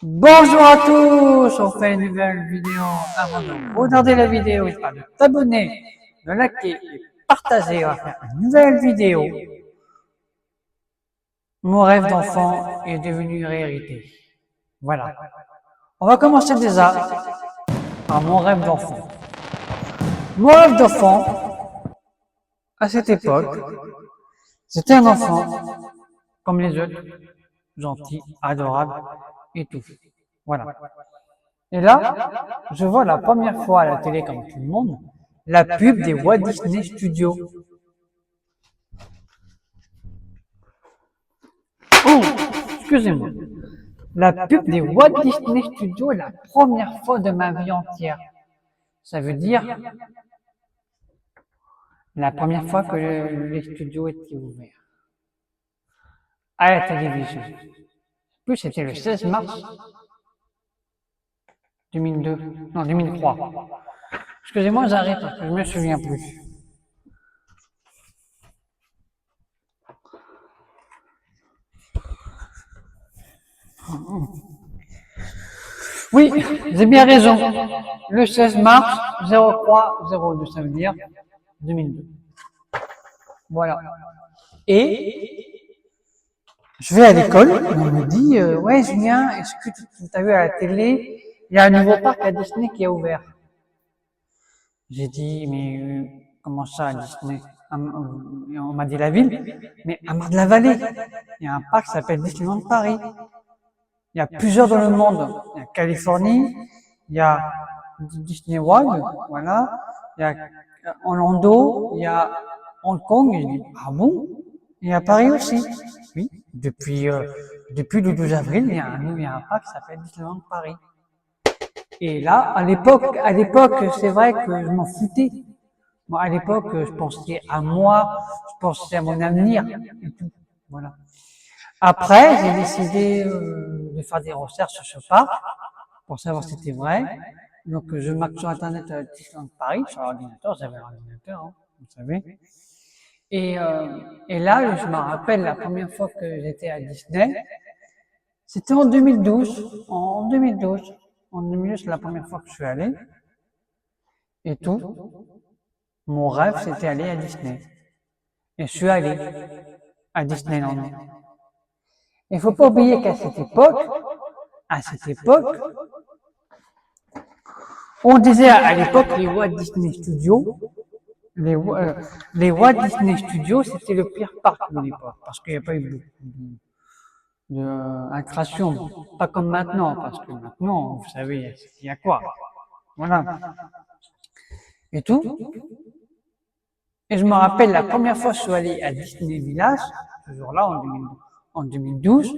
Bonjour à tous, on fait une nouvelle vidéo. Avant de regarder la vidéo, il de t'abonner, de liker et partager. On va faire une nouvelle vidéo. Mon rêve d'enfant est devenu une réalité. Voilà. On va commencer déjà par mon rêve d'enfant. Mon rêve d'enfant, à cette époque, c'était un enfant comme les autres, gentil, adorable et tout. Voilà. Et là, je vois la première fois à la télé, comme tout le monde, la pub des Walt Disney Studios. Oh, excusez-moi. La pub des Walt Disney Studios est la première fois de ma vie entière. Ça veut dire la première fois que les studios étaient ouverts à la télévision. En plus, c'était le 16 mars 2002, non 2003. Excusez-moi, j'arrête parce que je me souviens plus. Oui, j'ai bien raison. Le 16 mars 03-02, ça veut dire 2002. Voilà. Et je vais à l'école et on me dit ouais Julien, est-ce que tu as vu à la télé, il y a un nouveau parc à Disney qui a ouvert. J'ai dit mais comment ça à Disney? On m'a dit la ville, mais à Marne-la-Vallée, il y a un parc qui s'appelle Disneyland Paris. Il y a plusieurs dans le monde. Il y a Californie, il y a Disney World, voilà. Il y a Orlando, il y a Hong Kong. Et je dis, ah bon? Il y a Paris aussi. Oui, depuis le 12 avril, il y a un parc qui s'appelle Disneyland Paris. Et là, à l'époque, c'est vrai que je m'en foutais. Moi, à l'époque, je pensais à moi, je pensais à mon avenir et tout. Voilà. Après, j'ai décidé de faire des recherches sur ce parc pour savoir si c'était vrai. Donc, je marque sur Internet Disneyland Paris, sur l'ordinateur, j'avais un ordinateur, hein, vous savez. Et là, je me rappelle la première fois que j'étais à Disney, c'était en 2012. En 2012. En 2012, c'est la première fois que je suis allé. Et tout. Mon rêve, c'était aller à Disney. Et je suis allé à Disneyland. Il ne faut pas oublier qu'à cette époque, on disait à l'époque les Walt Disney Studios, les Walt Disney Studios, c'était le pire parc de l'époque, parce qu'il n'y a pas eu beaucoup d'attractions, pas comme maintenant, parce que maintenant, vous savez, il y a quoi? Voilà. Et tout. Et je me rappelle la première fois que je suis allé à Disney Village, ce jour-là, en 2012,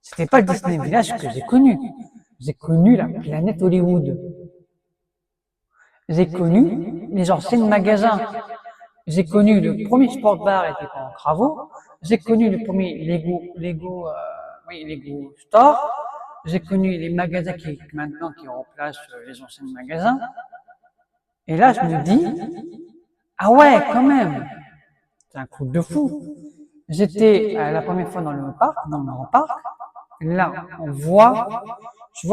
c'était pas le Disney Village que j'ai connu. J'ai connu la planète Hollywood. J'ai connu les enseignes magasins. J'ai connu le premier sport bar était pas en travaux. J'ai connu le premier Lego Store. J'ai connu les magasins qui remplacent les enseignes magasins. Et là, je me dis, ah ouais, quand même, c'est un truc de fou. J'étais la première fois dans le grand parc. Là, je vois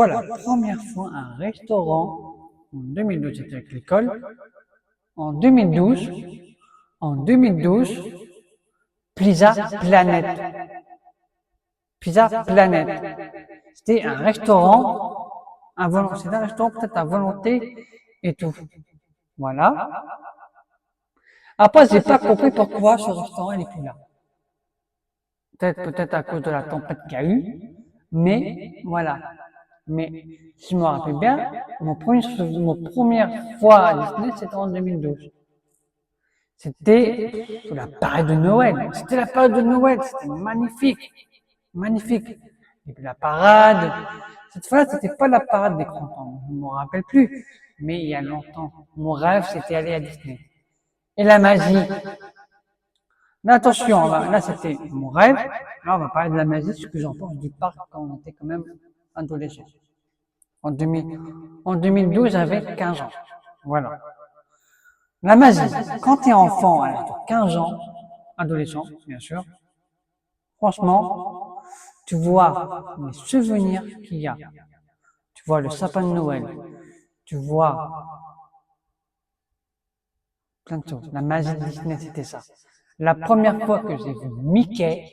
la première fois un restaurant. En 2012, j'étais avec l'école. En 2012, Pizza Planet. Pizza Planet. C'était un restaurant, c'était un restaurant peut-être à volonté et tout. Voilà. Après, j'ai pas compris pourquoi ce restaurant n'est plus là. Peut-être à cause de la tempête qu'il y a eu, mais voilà. Mais si je me rappelle bien, mon première fois à Disney, c'était en 2012. C'était la période de Noël. C'était la période de Noël. C'était magnifique. Magnifique. Et puis la parade. Cette fois-là, c'était pas la parade des grands-parents. Je ne me rappelle plus. Mais il y a longtemps. Mon rêve, c'était aller à Disney. Et la magie. Mais attention, là, c'était mon rêve. Là, on va parler de la magie, ce que j'en pense du parc quand on était quand même adolescent. En 2012, j'avais 15 ans. Voilà. La magie. Quand tu es enfant à l'âge de 15 ans, adolescent, bien sûr, franchement, tu vois les souvenirs qu'il y a. Tu vois le sapin de Noël, tu vois plein de choses. La magie de Disney, c'était ça. La première fois que j'ai vu Mickey,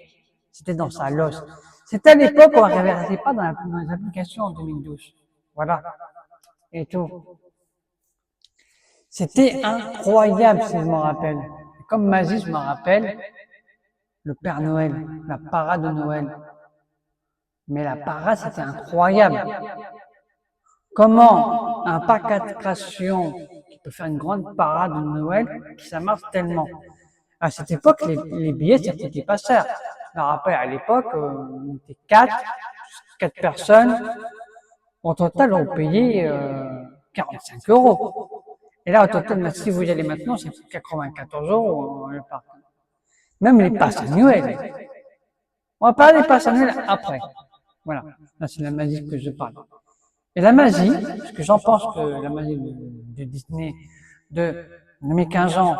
c'était dans sa loge. C'était à l'époque où on ne regardait pas dans les applications en 2012. Voilà. Et tout. C'était incroyable, si je m'en rappelle. Et comme magie, je me rappelle le Père Noël, la parade de Noël. Mais la parade, c'était incroyable. Comment un parc d'attractions qui peut faire une grande parade de Noël, ça marche tellement. À cette époque, les billets, ça coûtait pas cher. Je me rappelle, à l'époque, on était quatre personnes. Au total, on payait 45 euros. Et là, au total, si vous y allez maintenant, c'est 94 euros le parc. Même les passes annuelles. On va parler des passes annuelles après. Voilà. Là, c'est la magie que je parle. Et la magie, parce que j'en pense que la magie de Disney de mes 15 ans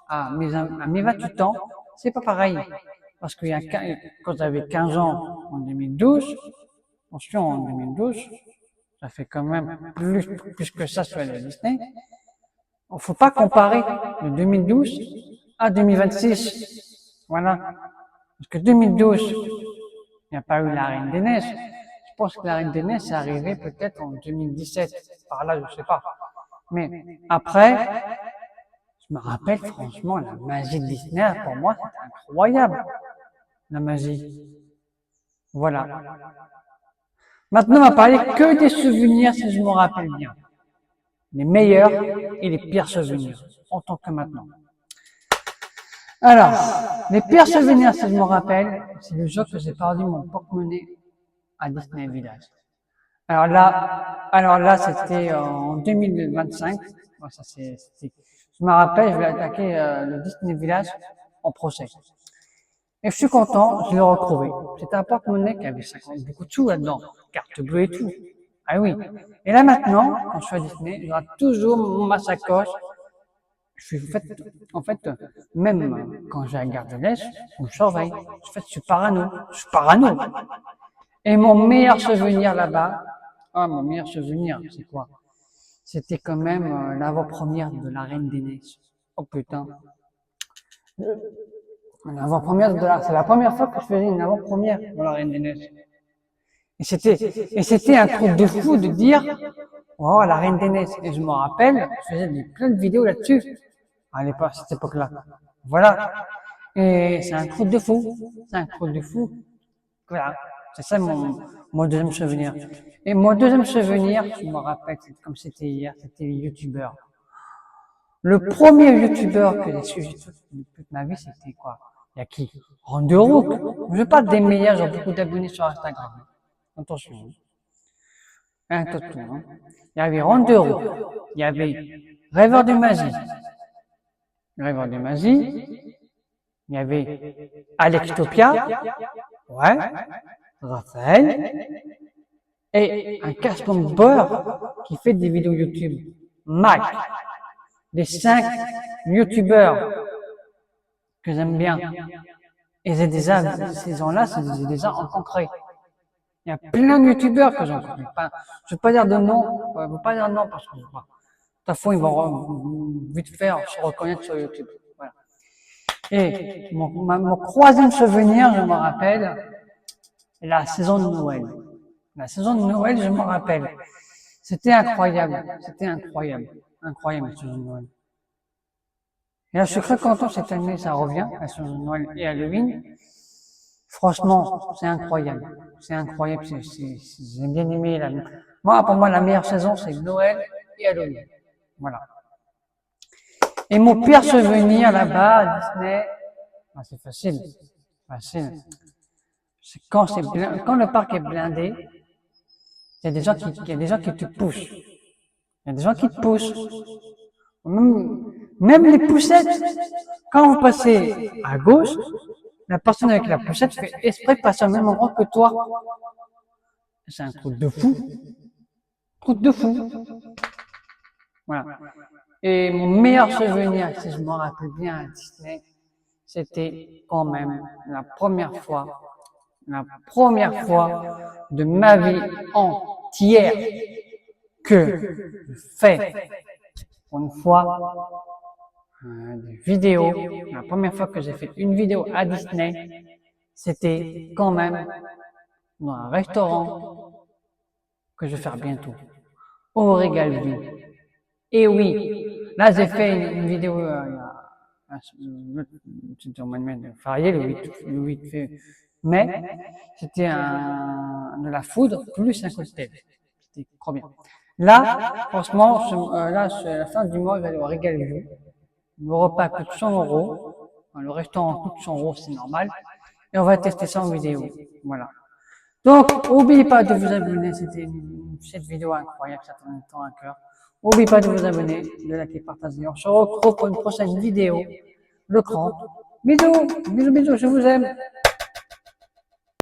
à mes 28 ans, c'est pas pareil. Parce que quand j'avais 15 ans en 2012, attention, en 2012, ça fait quand même plus que ça sur la Disney. Il ne faut pas comparer de 2012 à 2026. Voilà. Parce que 2012, il n'y a pas eu la Reine des Neiges. Je pense que la Reine des Neiges est arrivée peut-être en 2017. Par là, je ne sais pas. Mais après, je me rappelle franchement, la magie de Disney, pour moi, c'est incroyable. La magie. Voilà. Maintenant, on va parler que des souvenirs, si je me rappelle bien. Les meilleurs et les pires souvenirs, en tant que maintenant. Alors, les pires souvenirs, si je me rappelle, c'est le jour que j'ai perdu mon porte-monnaie à Disney Village. Alors là, c'était en 2025. Bon, je me rappelle, je vais attaquer le Disney Village en procès. Et je suis content, je l'ai retrouvé. C'était un porte-monnaie qui avait 50, beaucoup de sous là-dedans, carte bleue et tout. Ah oui. Et là maintenant, quand je suis à Disney, j'aurai toujours ma sacoche. En fait, même quand j'ai la garde de l'Est, je me surveille. En fait, je suis parano. Je suis parano. Et mon meilleur souvenir là-bas, mon meilleur souvenir, c'est quoi? C'était quand même l'avant-première de la Reine des Neiges. Oh putain. C'est la première fois que je faisais une avant-première pour la Reine des Neiges. Et c'était un truc de fou de dire, oh, la Reine des Neiges. Et je me rappelle, je faisais plein de vidéos là-dessus. À l'époque, à cette époque-là. Voilà. Et c'est un truc de fou. C'est un truc de fou. Voilà. C'est ça mon deuxième souvenir. Et mon deuxième souvenir, je me rappelle, comme c'était hier, c'était les youtubeurs. Le premier youtubeur que j'ai suivi toute ma vie, c'était quoi? Il y a qui? Randerook. Je veux pas des meilleurs, j'ai beaucoup d'abonnés sur Instagram. Attention. Attention. Hein. Il y avait Randerook. Il y avait Rêveur de Magie. Rêveur de Magie. Il y avait Alextopia. Ouais. Raphaël. Et un casse-bomber qui fait des vidéos YouTube. Mike. Les 5 youtubeurs que j'aime bien. Et ces gens-là, j'ai déjà rencontrés. Il y a plein de youtubeurs que j'en connais pas. Je ne veux pas dire de nom, je ne veux pas dire non parce que de toute façon, ils vont vite faire se reconnaître sur YouTube. Voilà. Et mon troisième souvenir, je me rappelle, la saison de Noël. La saison de Noël, je me rappelle. C'était incroyable. C'était incroyable. Incroyable, la saison de Noël. Et là, je suis très content cette année, ça revient, la saison de Noël et Halloween. Franchement, c'est incroyable. C'est incroyable. J'ai bien aimé pour moi, la meilleure saison, c'est Noël et Halloween. Voilà. Et mon pire souvenir là-bas à Disney, c'est facile. Facile. C'est quand le parc est blindé, il y a des gens qui te poussent. Il y a des gens qui te poussent. Même les poussettes. Quand vous passez à gauche, la personne avec la poussette fait exprès de passer au même endroit que toi. C'est un truc de fou. Truc de fou. Voilà. Et mon meilleur souvenir, si je me rappelle bien à Disney, c'était quand même la première fois la première fois de ma vie entière que je fais pour une fois des vidéos. La première fois que j'ai fait une vidéo à Disney, c'était quand même dans un restaurant que je vais faire bientôt, au Regal View. Et oui, là j'ai fait une vidéo c'était au mois de février, le 8 mai, c'était de la foudre plus un cocktail. C'était trop bien. Là, franchement, là, à la fin du mois, je vais aller au Regal View. Le repas coûte 100 €. Le restaurant coûte 100 €, c'est normal. Et on va tester ça en vidéo. Voilà. Donc, n'oubliez pas de vous abonner. C'était cette vidéo incroyable, ça tourne tant à cœur. N'oubliez pas de vous abonner, de liker, partager. On se retrouve pour une prochaine vidéo. Le cran. Bisous, bisous, bisous, je vous aime.